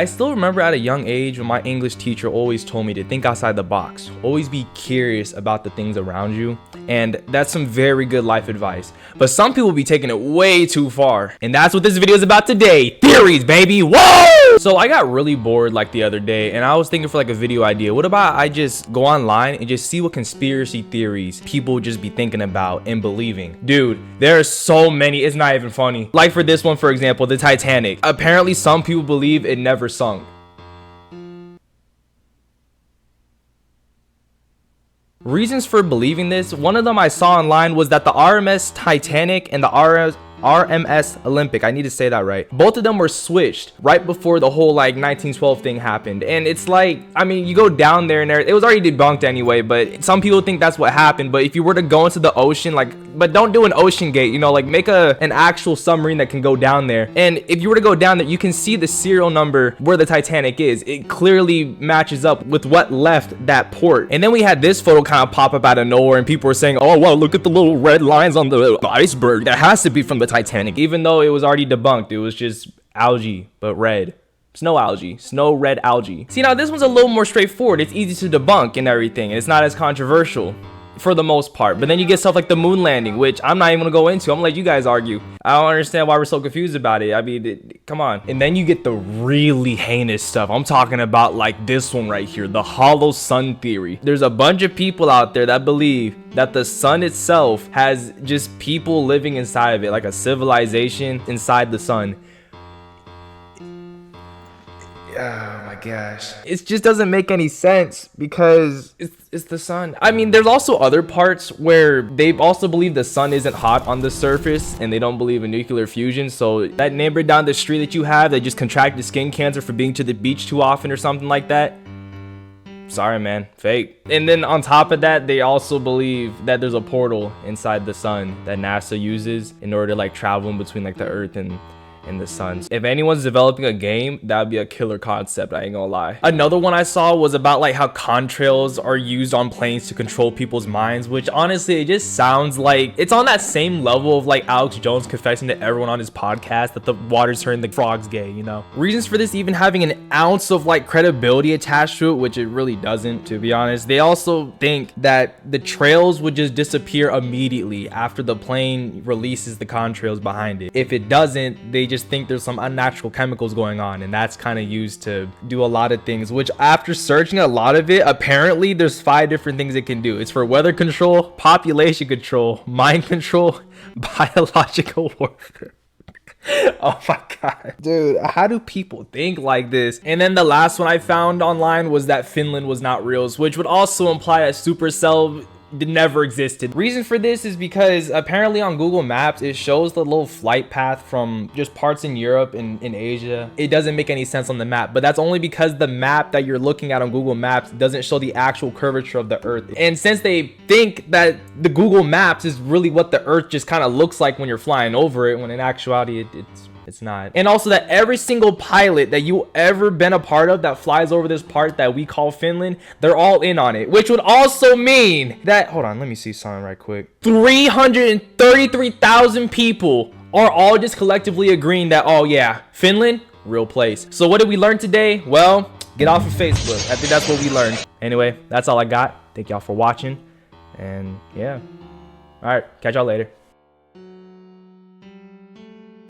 I still remember at a young age when my English teacher always told me to think outside the box. Always be curious about the things around you. And that's some very good life advice. But some people be taking it way too far. And that's what this video is about today. Theories, baby. Whoa! So I got really bored like the other day and I was thinking for like a video idea. What about I just go online and just see what conspiracy theories people just be thinking about and believing? Dude, there are so many. It's not even funny. Like for this one, for example, the Titanic. Apparently some people believe it never sunk. Reasons for believing this, one of them I saw online was that the RMS Titanic and the RMS Olympic, I need to say that right, both of them were switched right before the whole like 1912 thing happened. And it's like, I mean, you go down there and it was already debunked anyway, but some people think that's what happened. But if you were to go into the ocean, like, but don't do an ocean gate, you know, like make an actual submarine that can go down there. And if you were to go down there, you can see the serial number where the Titanic is. It clearly matches up with what left that port. And then we had this photo kind of pop up out of nowhere and people were saying, oh, well, look at the little red lines on the iceberg. That has to be from the Titanic, even though it was already debunked. It was just algae, but red. Snow algae, snow red algae. See, now this one's a little more straightforward. It's easy to debunk and everything. It's not as controversial for the most part. But then you get stuff like the moon landing, which I'm not even gonna go into. I'm gonna let you guys argue. I don't understand why we're so confused about it. I mean, come on. And then you get the really heinous stuff. I'm talking about like this one right here, the hollow sun theory. There's a bunch of people out there that believe that the sun itself has just people living inside of it, like a civilization inside the sun. Oh my gosh, it just doesn't make any sense because it's the sun. I mean, there's also other parts where they also believe the sun isn't hot on the surface and they don't believe in nuclear fusion. So that neighbor down the street that you have that just contracted skin cancer for being to the beach too often or something like that, sorry man, fake. And then on top of that, they also believe that there's a portal inside the sun that NASA uses in order to like travel in between like the earth and the sun. If anyone's developing a game, that would be a killer concept, I ain't gonna lie. Another one I saw was about like how contrails are used on planes to control people's minds, which honestly, it just sounds like it's on that same level of like Alex Jones confessing to everyone on his podcast that the water's turning the frogs gay, you know? Reasons for this even having an ounce of like credibility attached to it, which it really doesn't, to be honest. They also think that the trails would just disappear immediately after the plane releases the contrails behind it. If it doesn't, they just think there's some unnatural chemicals going on, and that's kind of used to do a lot of things, which after searching a lot of it, apparently there's 5 different things it can do. It's for weather control, population control, mind control, biological warfare. Oh my god, dude, how do people think like this? And then the last one I found online was that Finland was not real, which would also imply that Supercell never existed. Reason for this is because apparently on Google Maps it shows the little flight path from just parts in Europe and in Asia. It doesn't make any sense on the map, but that's only because the map that you're looking at on Google Maps doesn't show the actual curvature of the earth. And since they think that the Google Maps is really what the earth just kind of looks like when you're flying over it, when in actuality it's not. And also that every single pilot that you ever been a part of that flies over this part that we call Finland, they're all in on it, which would also mean that, hold on, let me see something right quick. 333,000 people are all just collectively agreeing that, oh yeah, Finland, real place. So what did we learn today? Well, get off of Facebook. I think that's what we learned. Anyway, that's all I got. Thank y'all for watching. And yeah. All right, catch y'all later.